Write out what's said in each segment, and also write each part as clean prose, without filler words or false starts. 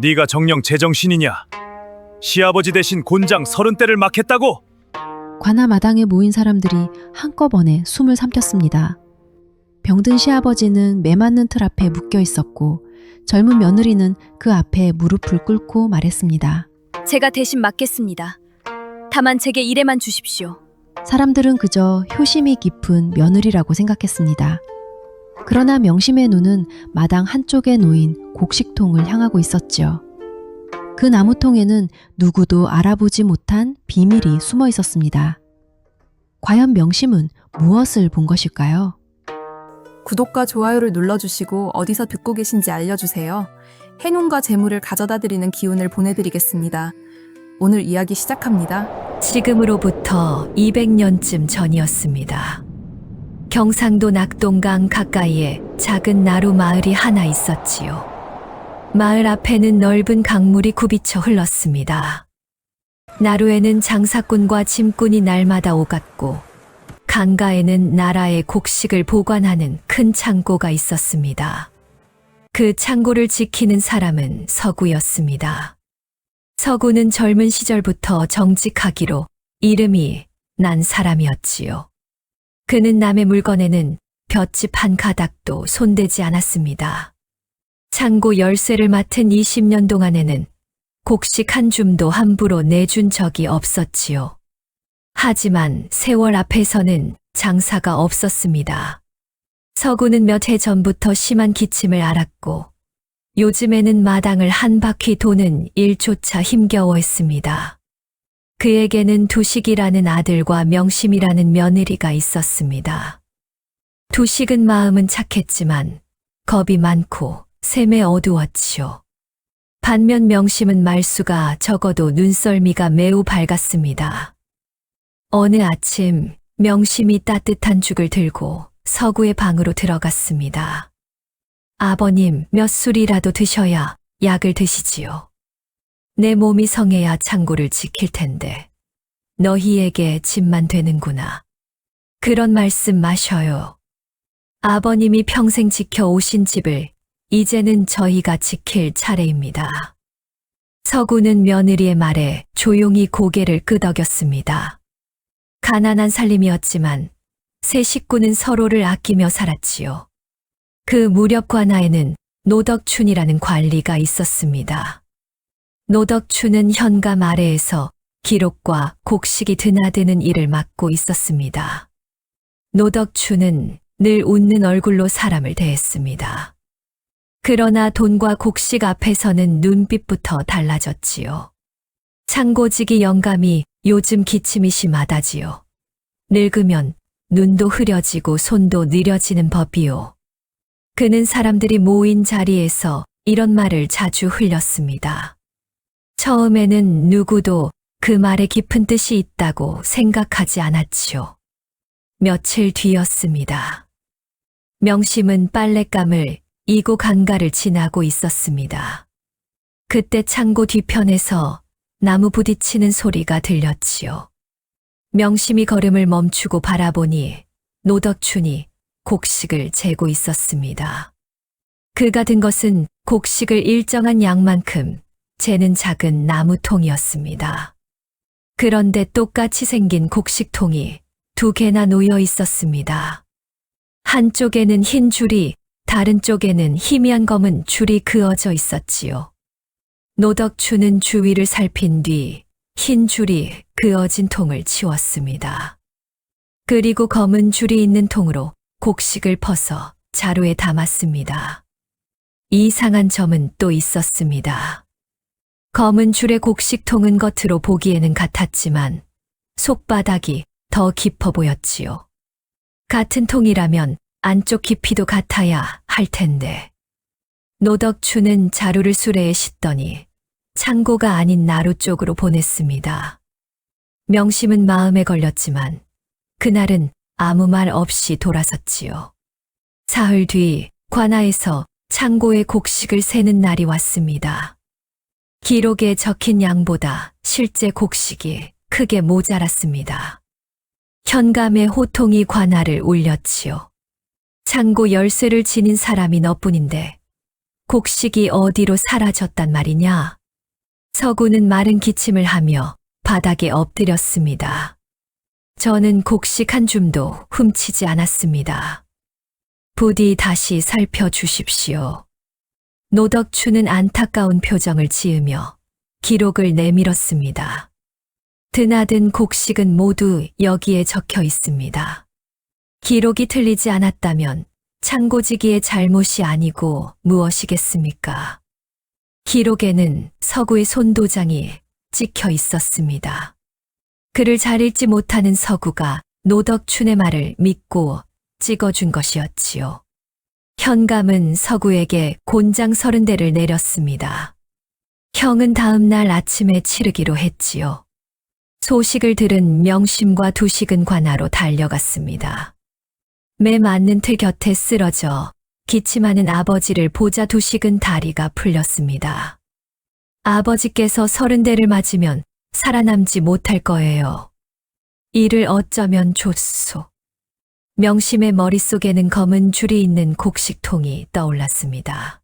네가 정령 제정신이냐? 시아버지 대신 곤장 30대를 맡겠다고? 관아 마당에 모인 사람들이 한꺼번에 숨을 삼켰습니다. 병든 시아버지는 매맞는 틀 앞에 묶여 있었고 젊은 며느리는 그 앞에 무릎을 꿇고 말했습니다. 제가 대신 맡겠습니다. 다만 제게 일에만 주십시오. 사람들은 그저 효심이 깊은 며느리라고 생각했습니다. 그러나 명심의 눈은 마당 한쪽에 놓인 곡식통을 향하고 있었지요. 그 나무통에는 누구도 알아보지 못한 비밀이 숨어 있었습니다. 과연 명심은 무엇을 본 것일까요? 구독과 좋아요를 눌러주시고 어디서 듣고 계신지 알려주세요. 행운과 재물을 가져다 드리는 기운을 보내드리겠습니다. 오늘 이야기 시작합니다. 지금으로부터 200년쯤 전이었습니다. 경상도 낙동강 가까이에 작은 나루 마을이 하나 있었지요. 마을 앞에는 넓은 강물이 굽이쳐 흘렀습니다. 나루에는 장사꾼과 짐꾼이 날마다 오갔고 강가에는 나라의 곡식을 보관하는 큰 창고가 있었습니다. 그 창고를 지키는 사람은 서구였습니다. 서구는 젊은 시절부터 정직하기로 이름이 난 사람이었지요. 그는 남의 물건에는 볏짚 한 가닥도 손대지 않았습니다. 창고 열쇠를 맡은 20년 동안에는 곡식 한 줌도 함부로 내준 적이 없었지요. 하지만 세월 앞에서는 장사가 없었습니다. 서구는 몇 해 전부터 심한 기침을 앓았고 요즘에는 마당을 한 바퀴 도는 일조차 힘겨워했습니다. 그에게는 두식이라는 아들과 명심이라는 며느리가 있었습니다. 두식은 마음은 착했지만 겁이 많고 셈에 어두웠지요. 반면 명심은 말수가 적어도 눈썰미가 매우 밝았습니다. 어느 아침 명심이 따뜻한 죽을 들고 서구의 방으로 들어갔습니다. 아버님, 몇 술이라도 드셔야 약을 드시지요. 내 몸이 성해야 창고를 지킬 텐데 너희에게 짐만 되는구나. 그런 말씀 마셔요. 아버님이 평생 지켜오신 집을 이제는 저희가 지킬 차례입니다. 서구는 며느리의 말에 조용히 고개를 끄덕였습니다. 가난한 살림이었지만 세 식구는 서로를 아끼며 살았지요. 그 무렵 관아에는 노덕춘이라는 관리가 있었습니다. 노덕춘은 현감 아래에서 기록과 곡식이 드나드는 일을 맡고 있었습니다. 노덕춘은 늘 웃는 얼굴로 사람을 대했습니다. 그러나 돈과 곡식 앞에서는 눈빛부터 달라졌지요. 창고지기 영감이 요즘 기침이 심하다지요. 늙으면 눈도 흐려지고 손도 느려지는 법이요. 그는 사람들이 모인 자리에서 이런 말을 자주 흘렸습니다. 처음에는 누구도 그 말에 깊은 뜻이 있다고 생각하지 않았지요. 며칠 뒤였습니다. 명심은 빨랫감을 이고 강가를 지나고 있었습니다. 그때 창고 뒤편에서 나무 부딪히는 소리가 들렸지요. 명심이 걸음을 멈추고 바라보니 노덕춘이 곡식을 재고 있었습니다. 그가 든 것은 곡식을 일정한 양만큼 재는 작은 나무통이었습니다. 그런데 똑같이 생긴 곡식통이 2개나 놓여 있었습니다. 한쪽에는 흰 줄이, 다른 쪽에는 희미한 검은 줄이 그어져 있었지요. 노덕춘은 주위를 살핀 뒤 흰 줄이 그어진 통을 치웠습니다. 그리고 검은 줄이 있는 통으로 곡식을 퍼서 자루에 담았습니다. 이상한 점은 또 있었습니다. 검은 줄의 곡식통은 겉으로 보기에는 같았지만 속바닥이 더 깊어 보였지요. 같은 통이라면 안쪽 깊이도 같아야 할 텐데. 노덕춘은 자루를 수레에 싣더니 창고가 아닌 나루 쪽으로 보냈습니다. 명심은 마음에 걸렸지만 그날은 아무 말 없이 돌아섰지요. 사흘 뒤 관아에서 창고에 곡식을 세는 날이 왔습니다. 기록에 적힌 양보다 실제 곡식이 크게 모자랐습니다. 현감의 호통이 관아를 울렸지요. 창고 열쇠를 지닌 사람이 너뿐인데 곡식이 어디로 사라졌단 말이냐? 서구는 마른 기침을 하며 바닥에 엎드렸습니다. 저는 곡식 한 줌도 훔치지 않았습니다. 부디 다시 살펴주십시오. 노덕추는 안타까운 표정을 지으며 기록을 내밀었습니다. 드나든 곡식은 모두 여기에 적혀 있습니다. 기록이 틀리지 않았다면 창고지기의 잘못이 아니고 무엇이겠습니까? 기록에는 서구의 손도장이 찍혀 있었습니다. 글을 잘 읽지 못하는 서구가 노덕춘의 말을 믿고 찍어준 것이었지요. 현감은 서구에게 곤장 30대를 내렸습니다. 형은 다음 날 아침에 치르기로 했지요. 소식을 들은 명심과 두식은 관하로 달려갔습니다. 매 맞는 틀 곁에 쓰러져 기침하는 아버지를 보자 두식은 다리가 풀렸습니다. 아버지께서 30대를 맞으면 살아남지 못할 거예요. 이를 어쩌면 좋소. 명심의 머릿속에는 검은 줄이 있는 곡식통이 떠올랐습니다.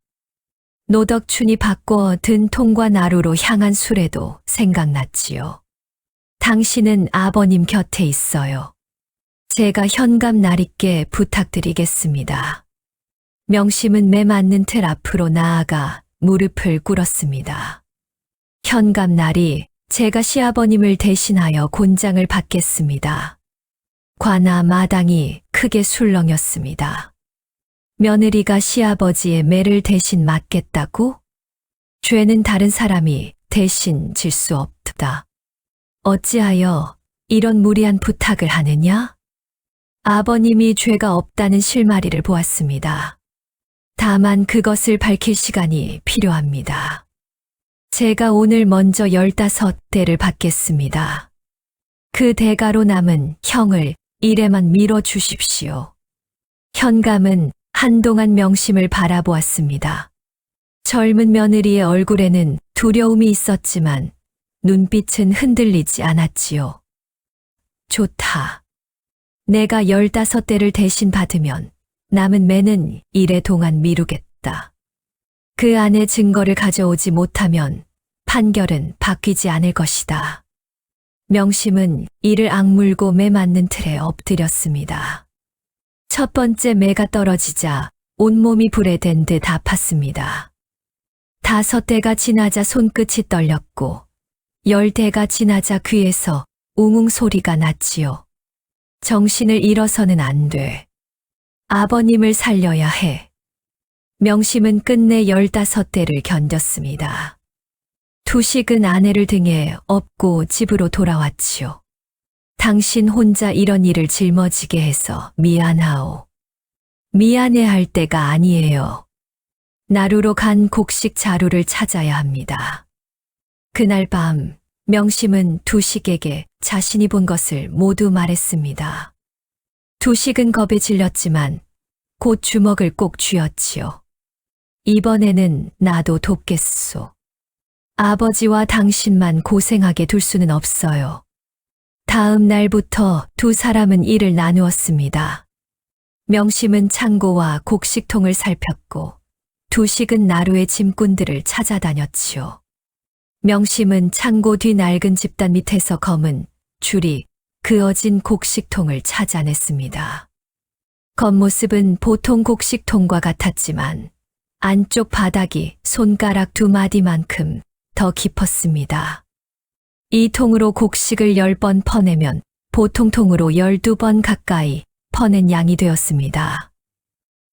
노덕춘이 바꿔 든 통과 나루로 향한 수레도 생각났지요. 당신은 아버님 곁에 있어요. 제가 현감 나리께 부탁드리겠습니다. 명심은 매 맞는 틀 앞으로 나아가 무릎을 꿇었습니다. 현감 나리, 제가 시아버님을 대신하여 곤장을 받겠습니다. 관아 마당이 크게 술렁였습니다. 며느리가 시아버지의 매를 대신 맡겠다고? 죄는 다른 사람이 대신 질 수 없다. 어찌하여 이런 무리한 부탁을 하느냐? 아버님이 죄가 없다는 실마리를 보았습니다. 다만 그것을 밝힐 시간이 필요합니다. 제가 오늘 먼저 15대를 받겠습니다. 그 대가로 남은 형을 일에만 밀어주십시오. 현감은 한동안 명심을 바라보았습니다. 젊은 며느리의 얼굴에는 두려움이 있었지만 눈빛은 흔들리지 않았지요. 좋다. 내가 15대를 대신 받으면 남은 매는 일에 동안 미루겠다. 그 안에 증거를 가져오지 못하면 판결은 바뀌지 않을 것이다. 명심은 이를 악물고 매 맞는 틀에 엎드렸습니다. 첫 번째 매가 떨어지자 온몸이 불에 댄 듯 아팠습니다. 5대가 지나자 손끝이 떨렸고 10대가 지나자 귀에서 웅웅 소리가 났지요. 정신을 잃어서는 안 돼. 아버님을 살려야 해. 명심은 끝내 15대를 견뎠습니다. 두식은 아내를 등에 업고 집으로 돌아왔지요. 당신 혼자 이런 일을 짊어지게 해서 미안하오. 미안해할 때가 아니에요. 나루로 간 곡식 자루를 찾아야 합니다. 그날 밤 명심은 두식에게 자신이 본 것을 모두 말했습니다. 두식은 겁에 질렸지만 곧 주먹을 꼭 쥐었지요. 이번에는 나도 돕겠소. 아버지와 당신만 고생하게 둘 수는 없어요. 다음 날부터 두 사람은 일을 나누었습니다. 명심은 창고와 곡식통을 살폈고 두식은 나루의 짐꾼들을 찾아다녔지요. 명심은 창고 뒤 낡은 집단 밑에서 검은 줄이 그어진 곡식통을 찾아냈습니다. 겉모습은 보통 곡식통과 같았지만 안쪽 바닥이 손가락 2마디만큼 더 깊었습니다. 이 통으로 곡식을 10번 퍼내면 보통 통으로 12번 가까이 퍼낸 양이 되었습니다.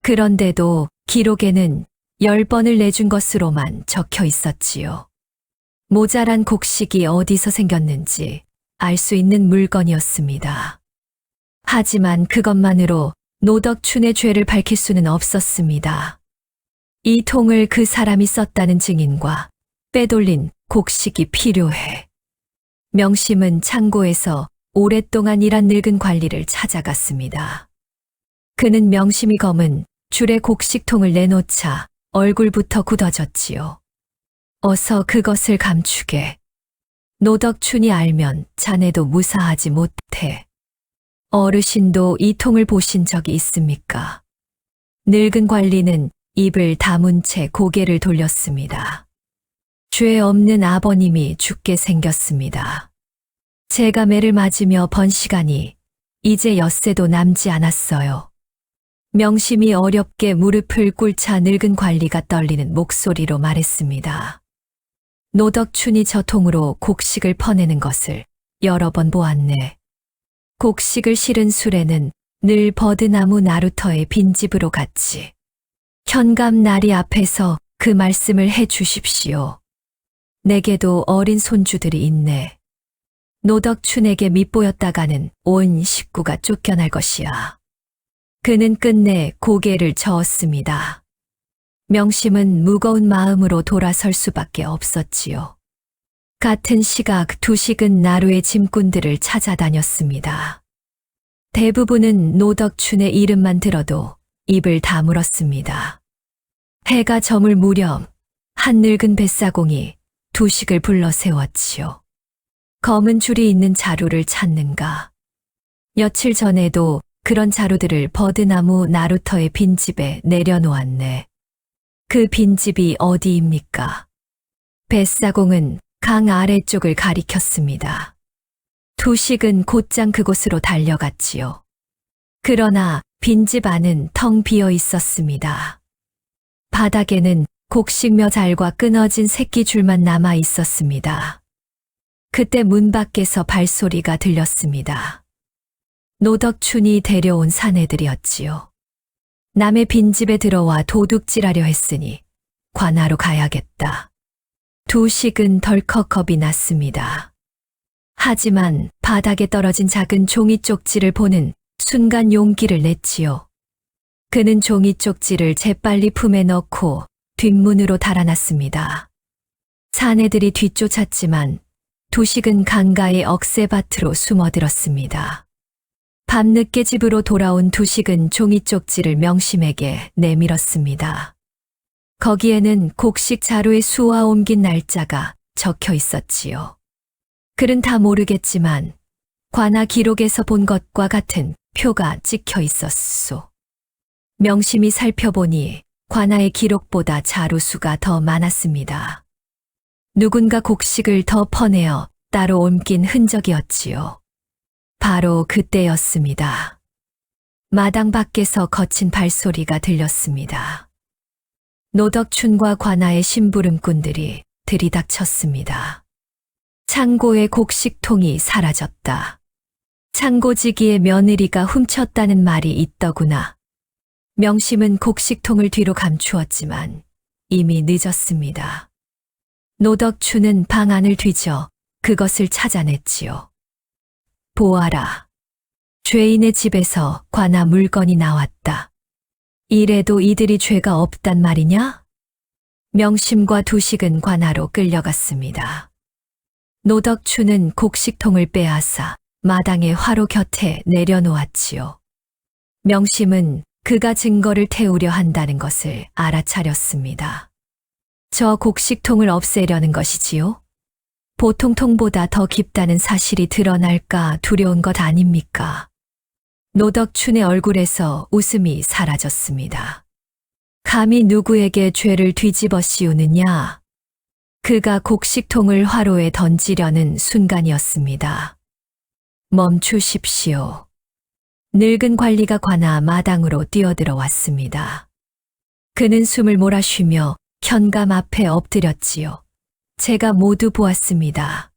그런데도 기록에는 10번을 내준 것으로만 적혀 있었지요. 모자란 곡식이 어디서 생겼는지 알 수 있는 물건이었습니다. 하지만 그것만으로 노덕춘의 죄를 밝힐 수는 없었습니다. 이 통을 그 사람이 썼다는 증인과 빼돌린 곡식이 필요해. 명심은 창고에서 오랫동안 일한 늙은 관리를 찾아갔습니다. 그는 명심이 검은 줄에 곡식통을 내놓자 얼굴부터 굳어졌지요. 어서 그것을 감추게. 노덕춘이 알면 자네도 무사하지 못해. 어르신도 이 통을 보신 적이 있습니까? 늙은 관리는 입을 다문 채 고개를 돌렸습니다. 죄 없는 아버님이 죽게 생겼습니다. 제가 매를 맞으며 번 시간이 이제 엿새도 남지 않았어요. 명심이 어렵게 무릎을 꿇자 늙은 관리가 떨리는 목소리로 말했습니다. 노덕춘이 저 통으로 곡식을 퍼내는 것을 여러 번 보았네. 곡식을 실은 수레는 늘 버드나무 나루터의 빈집으로 갔지. 현감 나리 앞에서 그 말씀을 해 주십시오. 내게도 어린 손주들이 있네. 노덕춘에게 밉보였다가는 온 식구가 쫓겨날 것이야. 그는 끝내 고개를 저었습니다. 명심은 무거운 마음으로 돌아설 수밖에 없었지요. 같은 시각 두식은 나루의 짐꾼들을 찾아다녔습니다. 대부분은 노덕춘의 이름만 들어도 입을 다물었습니다. 해가 저물 무렵 한 늙은 뱃사공이 두식을 불러 세웠지요. 검은 줄이 있는 자루를 찾는가. 며칠 전에도 그런 자루들을 버드나무 나루터의 빈집에 내려놓았네. 그 빈집이 어디입니까? 뱃사공은 강 아래쪽을 가리켰습니다. 두식은 곧장 그곳으로 달려갔지요. 그러나 빈집 안은 텅 비어 있었습니다. 바닥에는 곡식 몇 알과 끊어진 새끼 줄만 남아 있었습니다. 그때 문 밖에서 발소리가 들렸습니다. 노덕춘이 데려온 사내들이었지요. 남의 빈집에 들어와 도둑질하려 했으니 관하로 가야겠다. 두식은 덜컥 겁이 났습니다. 하지만 바닥에 떨어진 작은 종이 쪽지를 보는 순간 용기를 냈지요. 그는 종이 쪽지를 재빨리 품에 넣고 뒷문으로 달아났습니다. 사내들이 뒤쫓았지만 두식은 강가의 억새밭으로 숨어들었습니다. 밤늦게 집으로 돌아온 두식은 종이 쪽지를 명심에게 내밀었습니다. 거기에는 곡식 자루의 수와 옮긴 날짜가 적혀 있었지요. 글은 다 모르겠지만 관아 기록에서 본 것과 같은 표가 찍혀 있었소. 명심이 살펴보니 관아의 기록보다 자루수가 더 많았습니다. 누군가 곡식을 더 퍼내어 따로 옮긴 흔적이었지요. 바로 그때였습니다. 마당 밖에서 거친 발소리가 들렸습니다. 노덕춘과 관아의 심부름꾼들이 들이닥쳤습니다. 창고의 곡식통이 사라졌다. 창고지기의 며느리가 훔쳤다는 말이 있더구나. 명심은 곡식통을 뒤로 감추었지만 이미 늦었습니다. 노덕춘은 방 안을 뒤져 그것을 찾아냈지요. 보아라. 죄인의 집에서 관아 물건이 나왔다. 이래도 이들이 죄가 없단 말이냐? 명심과 두식은 관아로 끌려갔습니다. 노덕춘은 곡식통을 빼앗아 마당의 화로 곁에 내려놓았지요. 명심은 그가 증거를 태우려 한다는 것을 알아차렸습니다. 저 곡식통을 없애려는 것이지요? 보통 통보다 더 깊다는 사실이 드러날까 두려운 것 아닙니까? 노덕춘의 얼굴에서 웃음이 사라졌습니다. 감히 누구에게 죄를 뒤집어 씌우느냐? 그가 곡식통을 화로에 던지려는 순간이었습니다. 멈추십시오. 늙은 관리가 관아 마당으로 뛰어들어 왔습니다. 그는 숨을 몰아쉬며 현감 앞에 엎드렸지요. 제가 모두 보았습니다.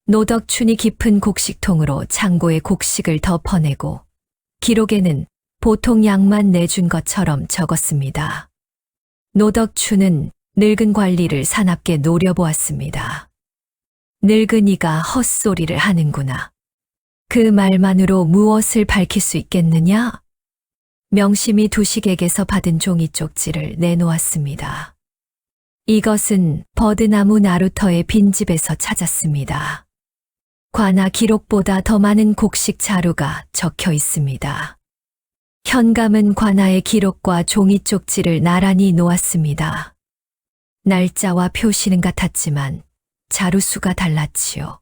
노덕춘이 깊은 곡식통으로 창고에 곡식을 덮어내고 기록에는 보통 양만 내준 것처럼 적었습니다. 노덕춘은 늙은 관리를 사납게 노려보았습니다. 늙은이가 헛소리를 하는구나. 그 말만으로 무엇을 밝힐 수 있겠느냐? 명심이 두식에게서 받은 종이 쪽지를 내놓았습니다. 이것은 버드나무 나루터의 빈집에서 찾았습니다. 관아 기록보다 더 많은 곡식 자루가 적혀 있습니다. 현감은 관아의 기록과 종이 쪽지를 나란히 놓았습니다. 날짜와 표시는 같았지만 자루수가 달랐지요.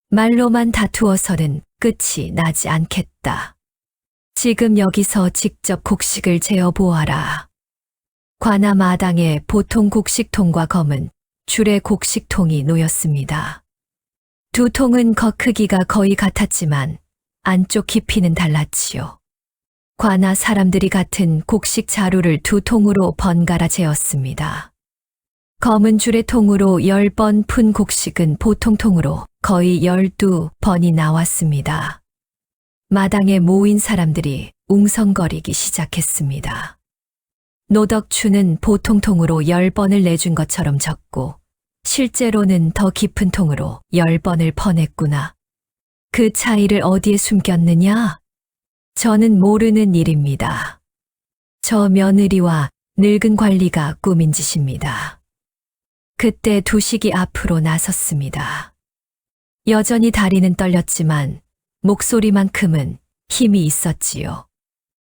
말로만 다투어서는 끝이 나지 않겠다. 지금 여기서 직접 곡식을 재어 보아라. 관아 마당에 보통 곡식통과 검은 줄의 곡식통이 놓였습니다. 두 통은 겉 크기가 거의 같았지만 안쪽 깊이는 달랐지요. 관아 사람들이 같은 곡식 자루를 두 통으로 번갈아 재었습니다. 검은 줄의 통으로 10번 푼 곡식은 보통 통으로 거의 12번이 나왔습니다. 마당에 모인 사람들이 웅성거리기 시작했습니다. 노덕추는 보통 통으로 10번을 내준 것처럼 적고 실제로는 더 깊은 통으로 10번을 퍼냈구나. 그 차이를 어디에 숨겼느냐? 저는 모르는 일입니다. 저 며느리와 늙은 관리가 꾸민 짓입니다. 그때 두식이 앞으로 나섰습니다. 여전히 다리는 떨렸지만 목소리만큼은 힘이 있었지요.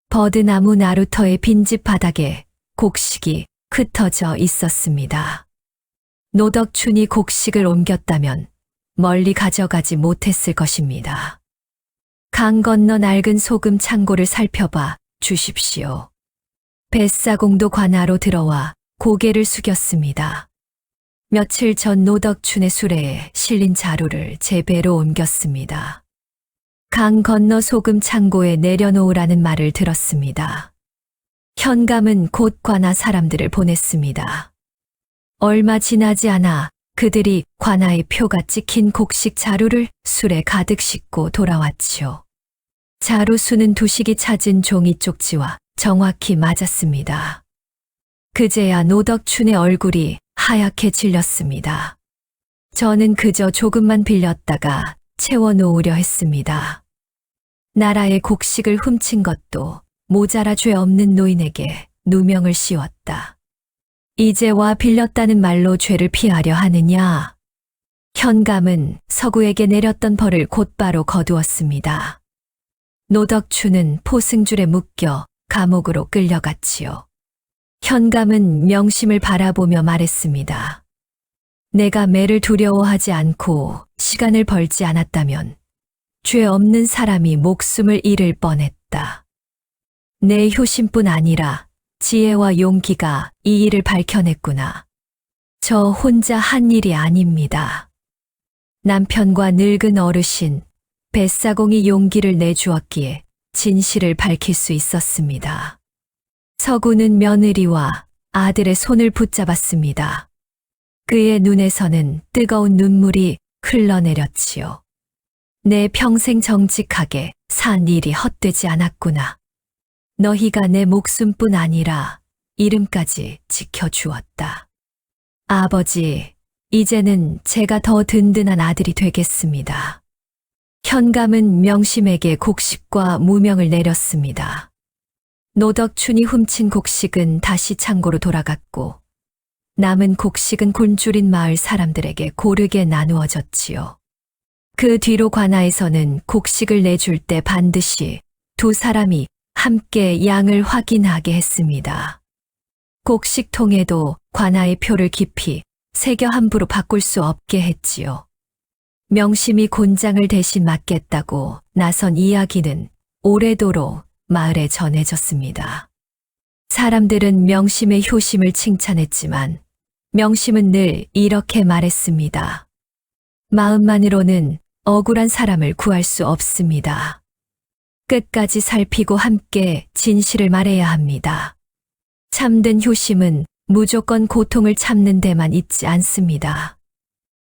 버드나무 나루터의 빈집 바닥에 곡식이 흩어져 있었습니다. 노덕춘이 곡식을 옮겼다면 멀리 가져가지 못했을 것입니다. 강 건너 낡은 소금 창고를 살펴봐 주십시오. 뱃사공도 관아로 들어와 고개를 숙였습니다. 며칠 전 노덕춘의 수레에 실린 자루를 제 배로 옮겼습니다. 강 건너 소금 창고에 내려놓으라는 말을 들었습니다. 현감은 곧 관아 사람들을 보냈습니다. 얼마 지나지 않아 그들이 관아의 표가 찍힌 곡식 자루를 술에 가득 싣고 돌아왔지요. 자루 수는 두식이 찾은 종이 쪽지와 정확히 맞았습니다. 그제야 노덕춘의 얼굴이 하얗게 질렸습니다. 저는 그저 조금만 빌렸다가 채워놓으려 했습니다. 나라의 곡식을 훔친 것도 모자라 죄 없는 노인에게 누명을 씌웠다. 이제와 빌렸다는 말로 죄를 피하려 하느냐? 현감은 서구에게 내렸던 벌을 곧바로 거두었습니다. 노덕추는 포승줄에 묶여 감옥으로 끌려갔지요. 현감은 명심을 바라보며 말했습니다. 내가 매를 두려워하지 않고 시간을 벌지 않았다면 죄 없는 사람이 목숨을 잃을 뻔했다. 내 효심뿐 아니라 지혜와 용기가 이 일을 밝혀냈구나. 저 혼자 한 일이 아닙니다. 남편과 늙은 어르신, 뱃사공이 용기를 내주었기에 진실을 밝힐 수 있었습니다. 서구는 며느리와 아들의 손을 붙잡았습니다. 그의 눈에서는 뜨거운 눈물이 흘러내렸지요. 내 평생 정직하게 산 일이 헛되지 않았구나. 너희가 내 목숨뿐 아니라 이름까지 지켜주었다. 아버지, 이제는 제가 더 든든한 아들이 되겠습니다. 현감은 명심에게 곡식과 무명을 내렸습니다. 노덕춘이 훔친 곡식은 다시 창고로 돌아갔고 남은 곡식은 곤줄인 마을 사람들에게 고르게 나누어졌지요. 그 뒤로 관아에서는 곡식을 내줄 때 반드시 두 사람이 함께 양을 확인하게 했습니다. 곡식통에도 관아의 표를 깊이 새겨 함부로 바꿀 수 없게 했지요. 명심이 곤장을 대신 맡겠다고 나선 이야기는 오래도록 마을에 전해졌습니다. 사람들은 명심의 효심을 칭찬했지만 명심은 늘 이렇게 말했습니다. 마음만으로는 억울한 사람을 구할 수 없습니다. 끝까지 살피고 함께 진실을 말해야 합니다. 참된 효심은 무조건 고통을 참는 데만 있지 않습니다.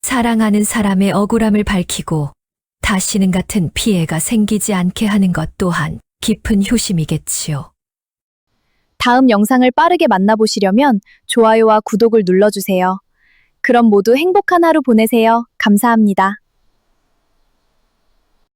사랑하는 사람의 억울함을 밝히고 다시는 같은 피해가 생기지 않게 하는 것 또한 깊은 효심이겠지요. 다음 영상을 빠르게 만나보시려면 좋아요와 구독을 눌러주세요. 그럼 모두 행복한 하루 보내세요. 감사합니다.